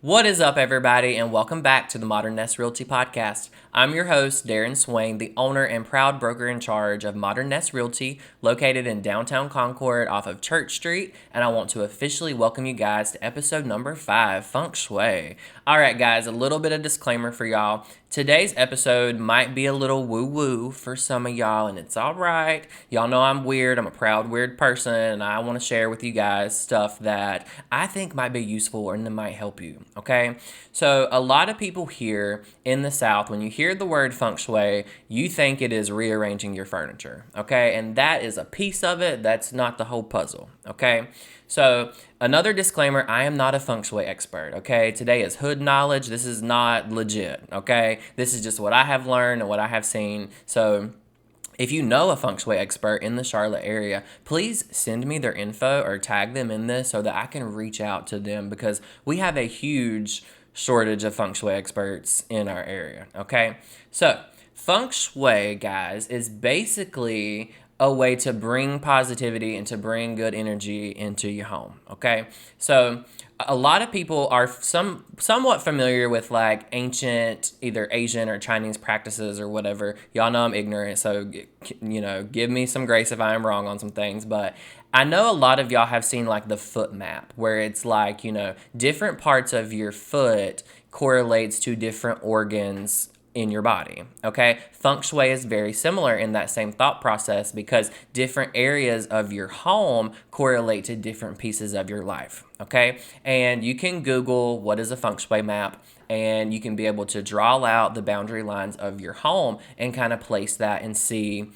What is up, everybody, and welcome back to the Modern Nest Realty Podcast. I'm your host, Darren Swain, the owner and proud broker in charge of Modern Nest Realty, located in downtown Concord off of Church Street, and I want to officially welcome you guys to episode number 5, Feng Shui. All right, guys, a little bit of disclaimer for y'all. Today's episode might be a little woo-woo for some of y'all, and it's all right. Y'all know I'm weird. I'm a proud, weird person, and I want to share with you guys stuff that I think might be useful and that might help you, okay? So a lot of people here in the South, when you hear the word feng shui, you think it is rearranging your furniture, okay? And that is a piece of it. That's not the whole puzzle, okay? So another disclaimer, I am not a feng shui expert, okay? Today is hood knowledge. This is not legit, okay? This is just what I have learned and what I have seen. So if you know a feng shui expert in the Charlotte area, please send me their info or tag them in this so that I can reach out to them, because we have a huge shortage of feng shui experts in our area, okay? So feng shui, guys, is basically a way to bring positivity and to bring good energy into your home, okay? So a lot of people are somewhat familiar with like ancient either Asian or Chinese practices or whatever. Y'all know I'm ignorant, so give me some grace if I am wrong on some things, but I know a lot of y'all have seen like the foot map, where it's like, different parts of your foot correlates to different organs in your body, okay? Feng Shui is very similar in that same thought process, because different areas of your home correlate to different pieces of your life, okay? And you can Google what is a Feng Shui map, and you can be able to draw out the boundary lines of your home and kind of place that and see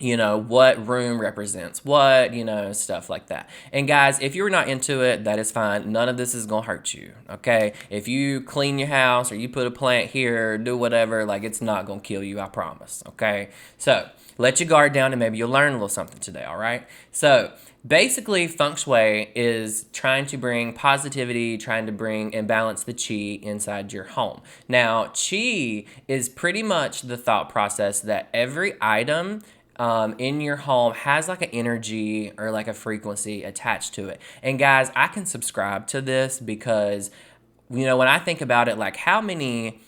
what room represents what, stuff like that. And guys, if you're not into it, that is fine. None of this is going to hurt you, okay? If you clean your house or you put a plant here or do whatever, like, it's not going to kill you, I promise, okay? So let your guard down and maybe you'll learn a little something today, all right? So basically, feng shui is trying to bring positivity, trying to bring and balance the qi inside your home. Now, qi is pretty much the thought process that every item in your home has like an energy or like a frequency attached to it. And guys, I can subscribe to this because, when I think about it, like how many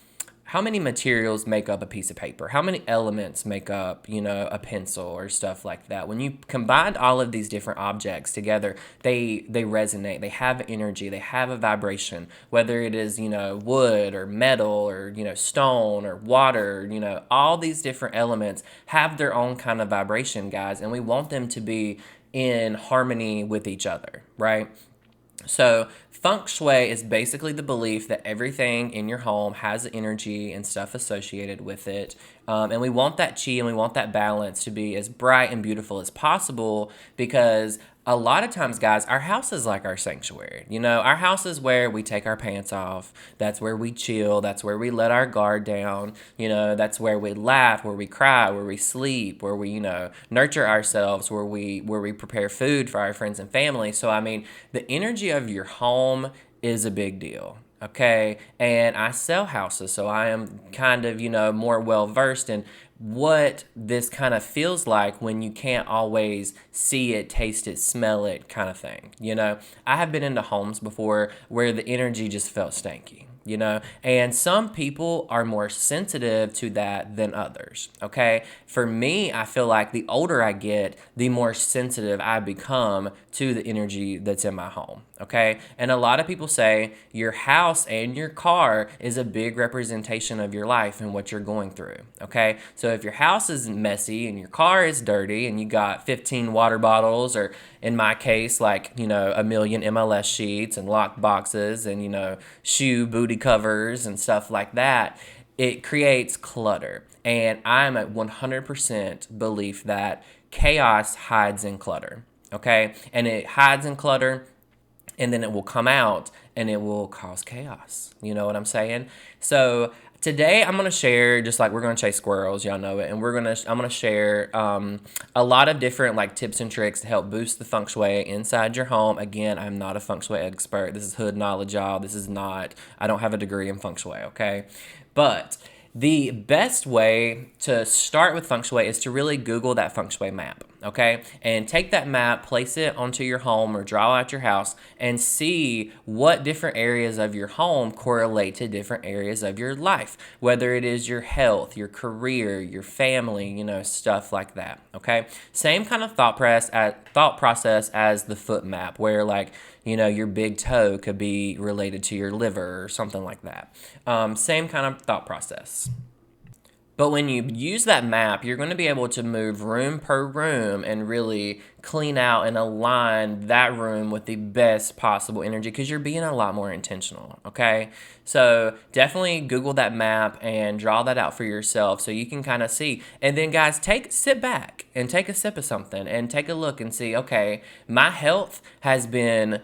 materials make up a piece of paper? How many elements make up, a pencil or stuff like that? When you combine all of these different objects together, they resonate. They have energy. They have a vibration. Whether it is, wood or metal or, stone or water, all these different elements have their own kind of vibration, guys. And we want them to be in harmony with each other, right? So feng shui is basically the belief that everything in your home has energy and stuff associated with it. And we want that qi and we want that balance to be as bright and beautiful as possible, because a lot of times, guys, our house is like our sanctuary. Our house is where we take our pants off. That's where we chill. That's where we let our guard down. That's where we laugh, where we cry, where we sleep, where we, nurture ourselves, where we prepare food for our friends and family. So, I mean, the energy of your home is a big deal. Okay, and I sell houses, so I am kind of, more well versed in what this kind of feels like when you can't always see it, taste it, smell it, kind of thing. I have been into homes before where the energy just felt stanky. And some people are more sensitive to that than others, okay? For me, I feel like the older I get, the more sensitive I become to the energy that's in my home, okay? And a lot of people say your house and your car is a big representation of your life and what you're going through, okay? So if your house is messy and your car is dirty and you got 15 water bottles, or in my case, like, a million MLS sheets and locked boxes and, shoe booty covers and stuff like that, it creates clutter. And I'm at 100% belief that chaos hides in clutter, okay? And it hides in clutter, and then it will come out and it will cause chaos. You know what I'm saying? So today I'm going to share, just like we're going to chase squirrels, y'all know it, and I'm going to share a lot of different like tips and tricks to help boost the feng shui inside your home. Again, I'm not a feng shui expert. This is hood knowledge, y'all. I don't have a degree in feng shui, okay? But the best way to start with feng shui is to really Google that feng shui map. okay? And take that map, place it onto your home or draw out your house, and see what different areas of your home correlate to different areas of your life, whether it is your health, your career, your family, stuff like that, okay? Same kind of thought process as the foot map, where like, your big toe could be related to your liver or something like that. Same kind of thought process. But when you use that map, you're going to be able to move room per room and really clean out and align that room with the best possible energy, because you're being a lot more intentional, okay? So definitely Google that map and draw that out for yourself so you can kind of see. And then guys, sit back and take a sip of something and take a look and see, okay, my health has been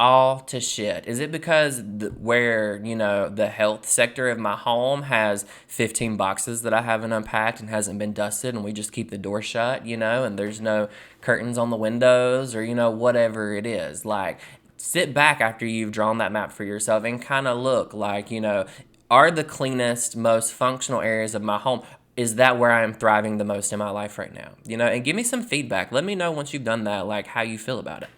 all to shit. Is it because where, the health sector of my home has 15 boxes that I haven't unpacked and hasn't been dusted, and we just keep the door shut, and there's no curtains on the windows, or, whatever it is? Like, sit back after you've drawn that map for yourself and kind of look like, are the cleanest, most functional areas of my home, is that where I'm thriving the most in my life right now? And give me some feedback. Let me know once you've done that, like how you feel about it.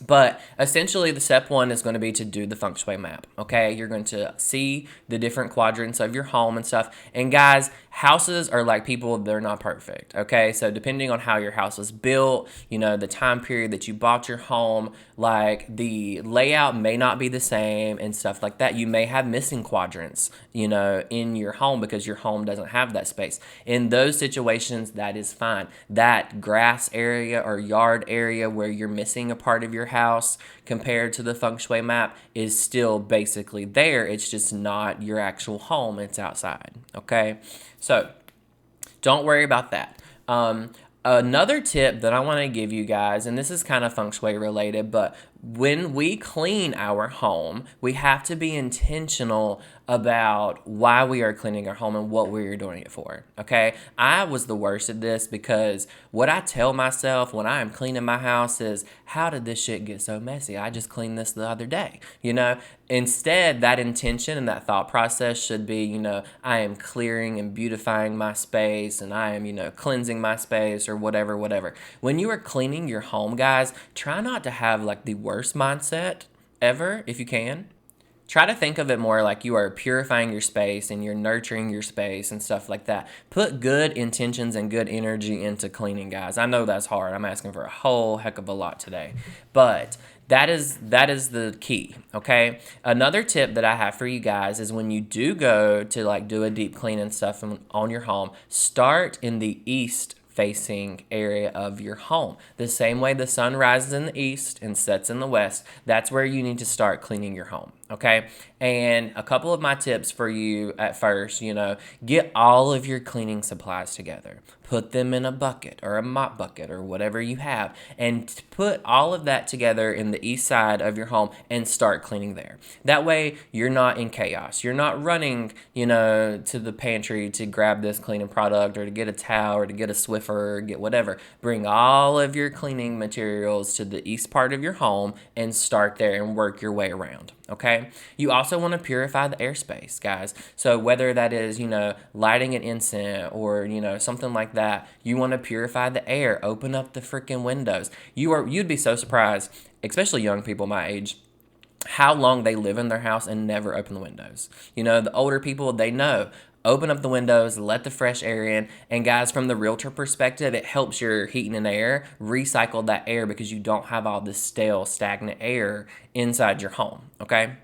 But essentially, the step one is going to be to do the Feng Shui map, okay? You're going to see the different quadrants of your home and stuff. And guys, houses are like people, they're not perfect, okay? So depending on how your house was built, the time period that you bought your home, like the layout may not be the same and stuff like that. You may have missing quadrants, in your home because your home doesn't have that space. In those situations, that is fine. That grass area or yard area where you're missing a part of your house compared to the Feng Shui map is still basically there. It's just not your actual home. It's outside, okay? So don't worry about that. Another tip that I want to give you guys, and this is kind of Feng Shui related, but when we clean our home, we have to be intentional about why we are cleaning our home and what we are doing it for, okay? I was the worst at this because what I tell myself when I am cleaning my house is, how did this shit get so messy? I just cleaned this the other day, Instead, that intention and that thought process should be, I am clearing and beautifying my space, and I am, cleansing my space, or whatever. When you are cleaning your home, guys, try not to have like the worst mindset ever if you can. Try to think of it more like you are purifying your space and you're nurturing your space and stuff like that. Put good intentions and good energy into cleaning, guys. I know that's hard. I'm asking for a whole heck of a lot today. But that is the key, okay? Another tip that I have for you guys is when you do go to like do a deep clean and stuff on your home, start in the east facing area of your home. The same way the sun rises in the east and sets in the west, that's where you need to start cleaning your home, okay? And a couple of my tips for you at first, get all of your cleaning supplies together. Put them in a bucket or a mop bucket or whatever you have, and put all of that together in the east side of your home and start cleaning there. That way you're not in chaos. You're not running, to the pantry to grab this cleaning product or to get a towel or to get a Swiffer or get whatever. Bring all of your cleaning materials to the east part of your home and start there and work your way around, okay? You also want to purify the airspace, guys. So whether that is, lighting an incense or, something like that, you want to purify the air. Open up the freaking windows. You'd be so surprised, especially young people my age, how long they live in their house and never open the windows. The older people, they know. Open up the windows, let the fresh air in. And guys, from the realtor perspective, it helps your heating and air recycle that air because you don't have all this stale, stagnant air inside your home, okay?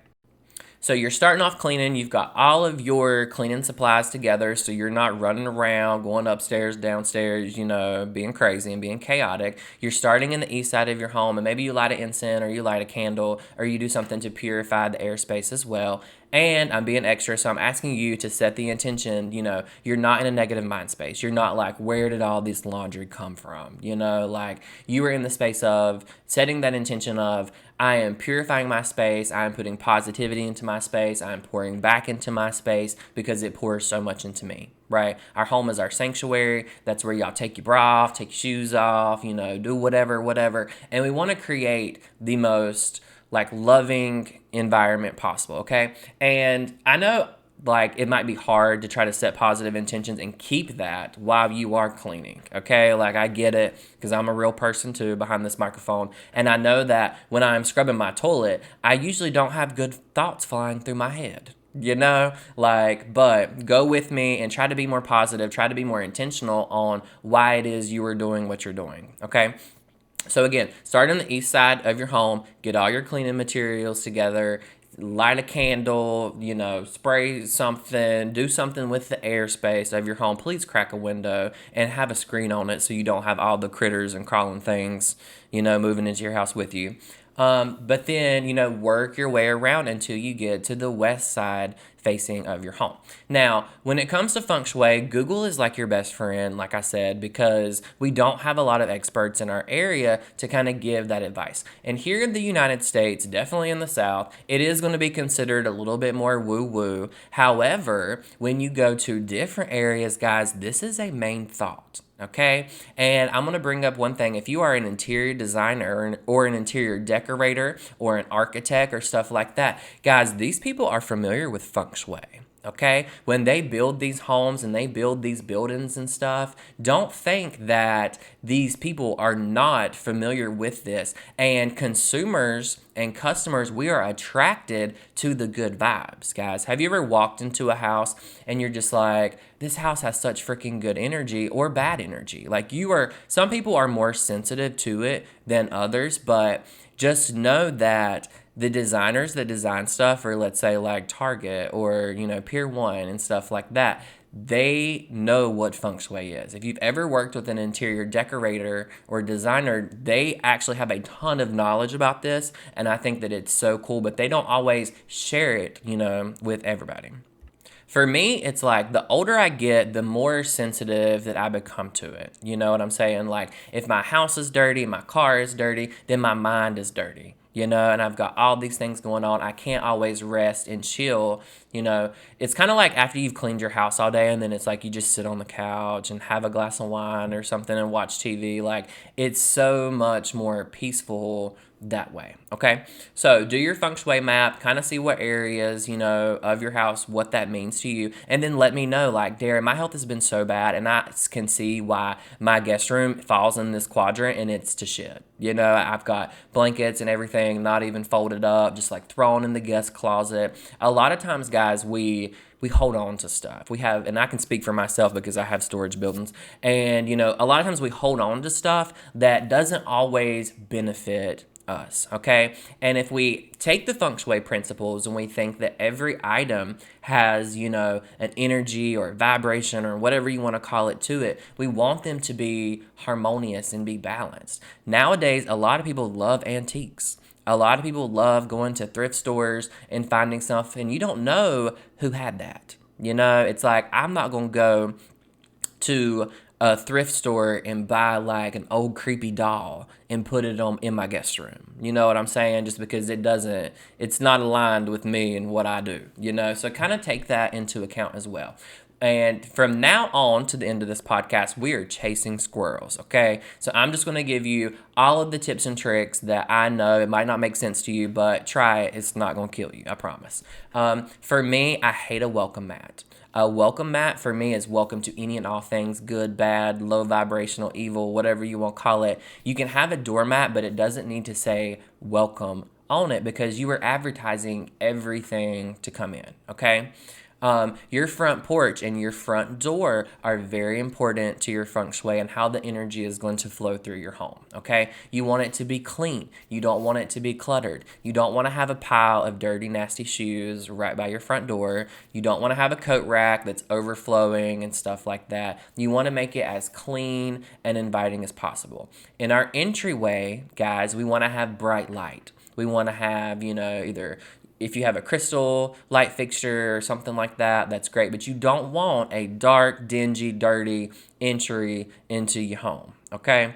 So you're starting off cleaning. You've got all of your cleaning supplies together, so you're not running around, going upstairs, downstairs, being crazy and being chaotic. You're starting in the east side of your home, and maybe you light an incense or you light a candle or you do something to purify the airspace as well. And I'm being extra, so I'm asking you to set the intention, you're not in a negative mind space. You're not like, where did all this laundry come from? Like you are in the space of setting that intention of, I am purifying my space. I am putting positivity into my space. I am pouring back into my space because it pours so much into me, right? Our home is our sanctuary. That's where y'all take your bra off, take your shoes off, do whatever. And we want to create the most like loving environment possible, okay? And I know like it might be hard to try to set positive intentions and keep that while you are cleaning. Okay, like I get it, because I'm a real person too behind this microphone, and I know that when I'm scrubbing my toilet, I usually don't have good thoughts flying through my head. Like, but go with me and try to be more positive, try to be more intentional on why it is you are doing what you're doing. Okay. So again, start on the east side of your home, get all your cleaning materials together, light a candle, spray something, do something with the airspace of your home. Please crack a window and have a screen on it so you don't have all the critters and crawling things, moving into your house with you. But then, work your way around until you get to the west side facing of your home. Now, when it comes to Feng Shui, Google is like your best friend, like I said, because we don't have a lot of experts in our area to kind of give that advice. And here in the United States, definitely in the South, it is going to be considered a little bit more woo-woo. However, when you go to different areas, guys, this is a main thought. Okay, and I'm going to bring up one thing. If you are an interior designer or an interior decorator or an architect or stuff like that, guys, these people are familiar with Feng Shui. Okay, when they build these homes and they build these buildings and stuff, don't think that these people are not familiar with this. And consumers and customers, we are attracted to the good vibes, guys. Have you ever walked into a house and you're just like, this house has such freaking good energy or bad energy? Like, some people are more sensitive to it than others, but just know that the designers that design stuff, or let's say like Target or, Pier 1 and stuff like that, they know what Feng Shui is. If you've ever worked with an interior decorator or designer, they actually have a ton of knowledge about this, and I think that it's so cool, but they don't always share it, with everybody. For me, it's like the older I get, the more sensitive that I become to it. You know what I'm saying? Like, if my house is dirty, my car is dirty, then my mind is dirty. And I've got all these things going on. I can't always rest and chill. It's kind of like after you've cleaned your house all day and then it's like you just sit on the couch and have a glass of wine or something and watch TV. Like, it's so much more peaceful that way. Okay, so do your Feng Shui map, kind of see what areas of your house, what that means to you, and then let me know, like, Darren, my health has been so bad and I can see why my guest room falls in this quadrant and it's to shit. I've got blankets and everything not even folded up, just like thrown in the guest closet. A lot of times, guys, we hold on to stuff. And I can speak for myself because I have storage buildings. And, a lot of times we hold on to stuff that doesn't always benefit us, okay? And if we take the Feng Shui principles and we think that every item has, an energy or vibration or whatever you want to call it to it, we want them to be harmonious and be balanced. Nowadays, a lot of people love antiques. A lot of people love going to thrift stores and finding stuff, and you don't know who had that. It's like, I'm not going to go to a thrift store and buy like an old creepy doll and put it on in my guest room. You know what I'm saying? Just because it's not aligned with me and what I do, So kind of take that into account as well. And from now on to the end of this podcast, we are chasing squirrels, okay? So I'm just going to give you all of the tips and tricks that I know. It might not make sense to you, but try it. It's not going to kill you, I promise. For me, I hate a welcome mat. A welcome mat for me is welcome to any and all things good, bad, low vibrational, evil, whatever you want to call it. You can have a doormat, but it doesn't need to say welcome on it because you are advertising everything to come in, okay? Your front porch and your front door are very important to your Feng Shui and how the energy is going to flow through your home, okay? You want it to be clean. You don't want it to be cluttered. You don't want to have a pile of dirty, nasty shoes right by your front door. You don't want to have a coat rack that's overflowing and stuff like that. You want to make it as clean and inviting as possible. In our entryway, guys, we want to have bright light. We want to have, either if you have a crystal light fixture or something like that, that's great. But you don't want a dark, dingy, dirty entry into your home, okay?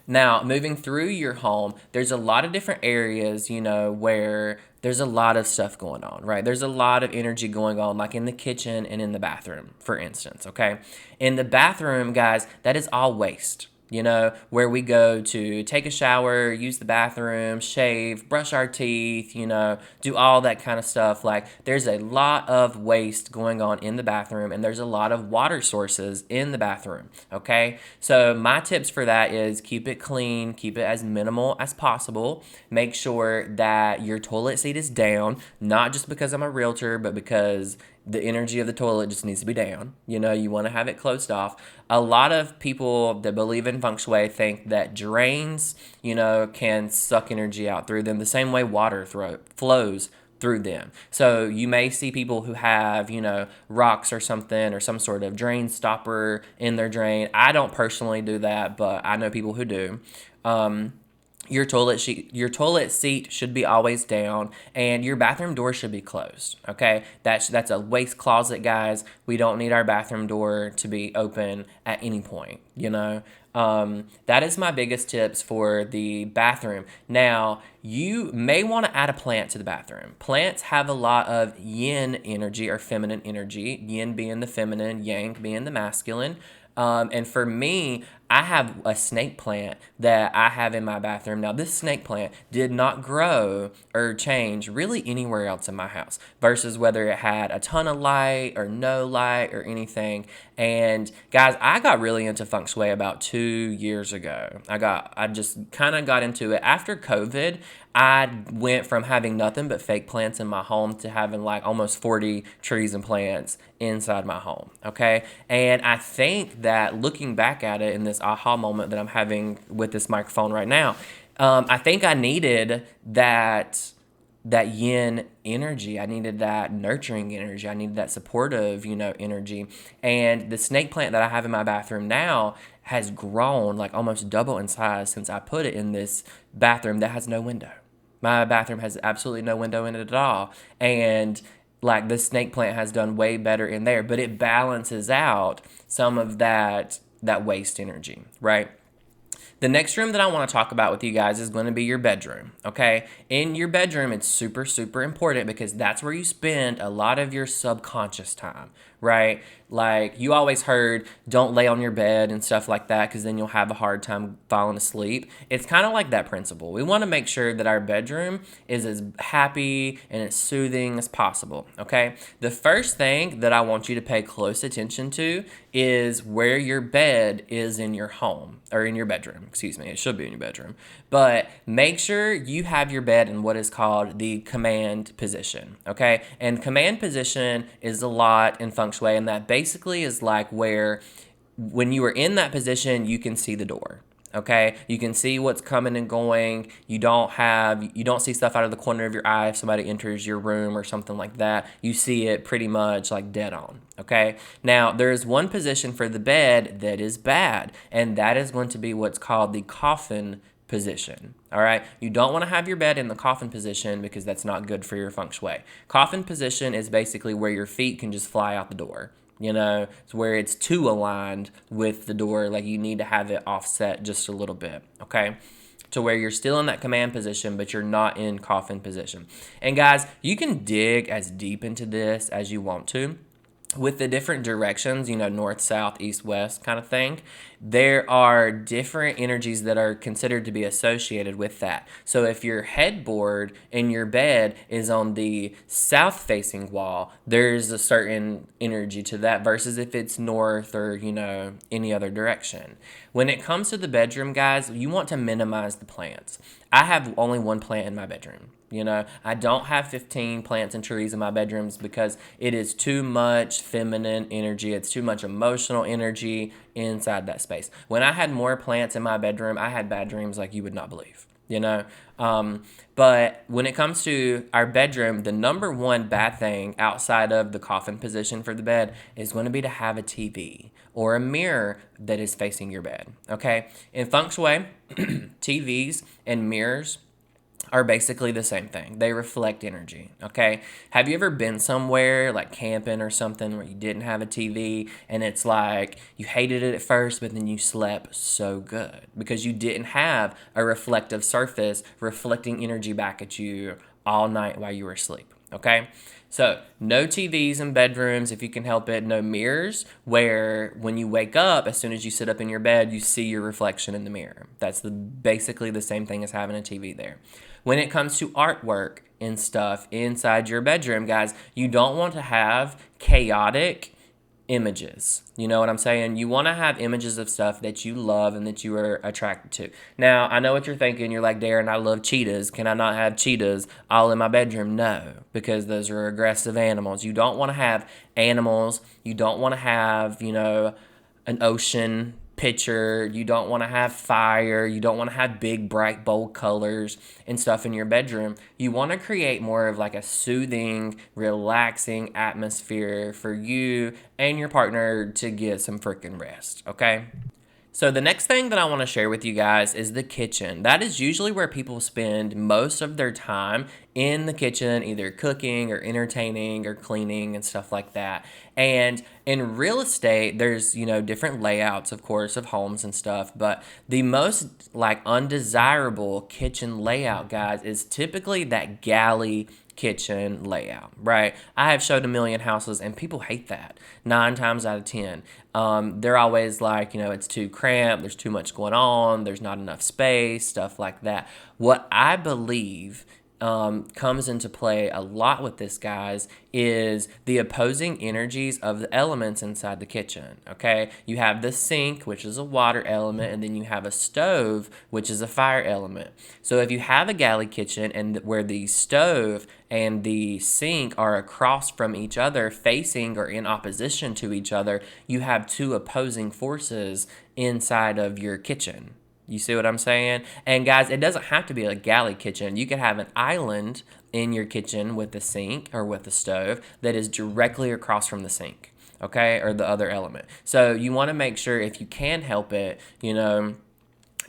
Now, moving through your home, there's a lot of different areas, where there's a lot of stuff going on, right? There's a lot of energy going on, like in the kitchen and in the bathroom, for instance, okay? In the bathroom, guys, that is all waste. where we go to take a shower, use the bathroom, shave, brush our teeth, do all that kind of stuff. Like, there's a lot of waste going on in the bathroom, and there's a lot of water sources in the bathroom, okay? So my tips for that is keep it clean, keep it as minimal as possible. Make sure that your toilet seat is down, not just because I'm a realtor, but because the energy of the toilet just needs to be down. You want to have it closed off. A lot of people that believe in Feng Shui think that drains, can suck energy out through them the same way water flows through them. So you may see people who have, rocks or something or some sort of drain stopper in their drain. I don't personally do that, but I know people who do. Your toilet seat should be always down, and your bathroom door should be closed. Okay, that's a waste closet, guys. We don't need our bathroom door to be open at any point. That is my biggest tips for the bathroom. Now, you may want to add a plant to the bathroom. Plants have a lot of yin energy or feminine energy. Yin being the feminine, yang being the masculine. And for me, I have a snake plant that I have in my bathroom. Now, this snake plant did not grow or change really anywhere else in my house versus whether it had a ton of light or no light or anything. And guys, I got really into Feng Shui about 2 years ago. I just kind of got into it after COVID. I went from having nothing but fake plants in my home to having like almost 40 trees and plants inside my home. Okay. And I think that looking back at it in this aha moment that I'm having with this microphone right now, I think I needed that yin energy. I needed that nurturing energy. I needed that supportive, energy. And the snake plant that I have in my bathroom now has grown like almost double in size since I put it in this bathroom that has no window. My bathroom has absolutely no window in it at all. And like the snake plant has done way better in there, but it balances out some of that waste energy, right? The next room that I want to talk about with you guys is going to be your bedroom, okay? In your bedroom, it's super, super important because that's where you spend a lot of your subconscious time, right? Like, you always heard, don't lay on your bed and stuff like that because then you'll have a hard time falling asleep. It's kind of like that principle. We want to make sure that our bedroom is as happy and as soothing as possible, okay? The first thing that I want you to pay close attention to is where your bed is in your home, or in your bedroom, excuse me. It should be in your bedroom. But make sure you have your bed in what is called the command position, okay? And command position is a lot in Feng Shui, and that basically is like where when you are in that position, you can see the door. Okay, you can see what's coming and going. You don't see stuff out of the corner of your eye if somebody enters your room or something like that. You see it pretty much like dead on. Okay, now there is one position for the bed that is bad, and that is going to be what's called the coffin position. All right, you don't want to have your bed in the coffin position because that's not good for your Feng Shui. Coffin position is basically where your feet can just fly out the door. It's where it's too aligned with the door, like you need to have it offset just a little bit, okay? To where you're still in that command position, but you're not in coffin position. And guys, you can dig as deep into this as you want to. With the different directions, north, south, east, west kind of thing, there are different energies that are considered to be associated with that. So if your headboard in your bed is on the south-facing wall, there's a certain energy to that versus if it's north or, any other direction. When it comes to the bedroom, guys, you want to minimize the plants. I have only one plant in my bedroom. I don't have 15 plants and trees in my bedrooms because it is too much feminine energy. It's too much emotional energy inside that space. When I had more plants in my bedroom, I had bad dreams like you would not believe. But when it comes to our bedroom, the number one bad thing outside of the coffin position for the bed is going to be to have a TV or a mirror that is facing your bed. Okay? In Feng Shui, TVs and mirrors are basically the same thing. They reflect energy, okay? Have you ever been somewhere like camping or something where you didn't have a TV and it's like you hated it at first, but then you slept so good because you didn't have a reflective surface reflecting energy back at you all night while you were asleep? okay? So, no TVs in bedrooms if you can help it. No mirrors where when you wake up, as soon as you sit up in your bed, you see your reflection in the mirror. That's basically the same thing as having a TV there. When it comes to artwork and stuff inside your bedroom, guys, you don't want to have chaotic images. You know what I'm saying? You want to have images of stuff that you love and that you are attracted to. Now, I know what you're thinking. You're like, Darren, I love cheetahs. Can I not have cheetahs all in my bedroom? No, because those are aggressive animals. You don't want to have animals. You don't want to have, an ocean picture. You don't want to have fire. You don't want to have big, bright, bold colors and stuff in your bedroom. You want to create more of like a soothing, relaxing atmosphere for you and your partner to get some freaking rest, okay? So the next thing that I want to share with you guys is the kitchen. That is usually where people spend most of their time, in the kitchen, either cooking or entertaining or cleaning and stuff like that. And in real estate, there's, different layouts, of course, of homes and stuff, but the most like undesirable kitchen layout, guys, is typically that galley kitchen layout, right? I have showed a million houses and people hate that 9 times out of 10. They're always like, it's too cramped, there's too much going on, there's not enough space, stuff like that. What I believe comes into play a lot with this, guys, is the opposing energies of the elements inside the kitchen, okay? You have the sink, which is a water element, and then you have a stove, which is a fire element. So if you have a galley kitchen and where the stove and the sink are across from each other, facing or in opposition to each other, you have two opposing forces inside of your kitchen. You see what I'm saying? And guys, it doesn't have to be a galley kitchen. You could have an island in your kitchen with the sink or with the stove that is directly across from the sink, okay, or the other element. So you want to make sure, if you can help it,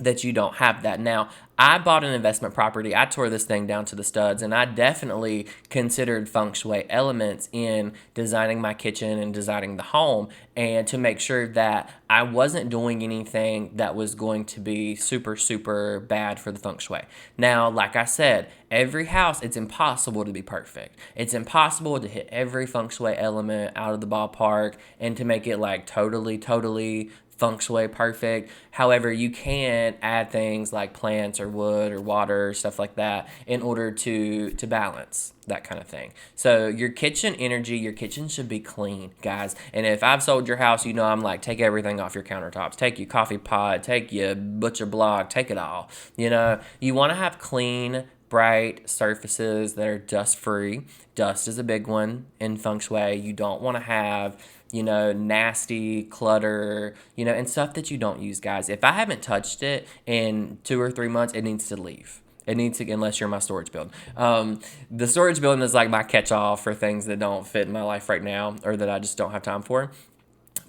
that you don't have that. Now, I bought an investment property. I tore this thing down to the studs, and I definitely considered feng shui elements in designing my kitchen and designing the home, and to make sure that I wasn't doing anything that was going to be super, super bad for the feng shui. Now, like I said, every house, it's impossible to be perfect. It's impossible to hit every feng shui element out of the ballpark and to make it like totally, totally feng shui perfect. However, you can add things like plants or wood or water, stuff like that, in order to balance that kind of thing. So your kitchen energy, your kitchen should be clean, guys. And if I've sold your house, I'm like, take everything off your countertops, take your coffee pot, take your butcher block, take it all. You want to have clean, bright surfaces that are dust free. Dust is a big one in feng shui. You don't want to have nasty clutter, and stuff that you don't use, guys. If I haven't touched it in 2 or 3 months, it needs to leave. It needs to, unless you're my storage building. The storage building is like my catch-all for things that don't fit in my life right now, or that I just don't have time for.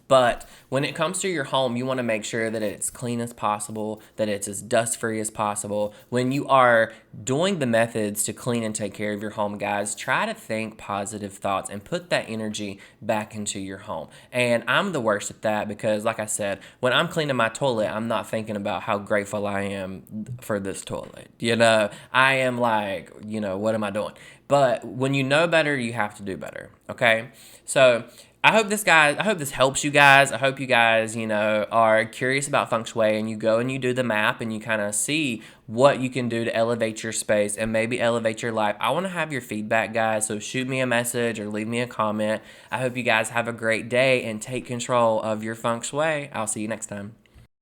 But when it comes to your home, you want to make sure that it's clean as possible, that it's as dust-free as possible. When you are doing the methods to clean and take care of your home, guys, try to think positive thoughts and put that energy back into your home. And I'm the worst at that because, like I said, when I'm cleaning my toilet, I'm not thinking about how grateful I am for this toilet. I am like, what am I doing? But when you know better, you have to do better, okay? So I hope this helps you guys. I hope you guys, are curious about feng shui and you go and you do the map and you kind of see what you can do to elevate your space and maybe elevate your life. I want to have your feedback, guys, so shoot me a message or leave me a comment. I hope you guys have a great day and take control of your feng shui. I'll see you next time.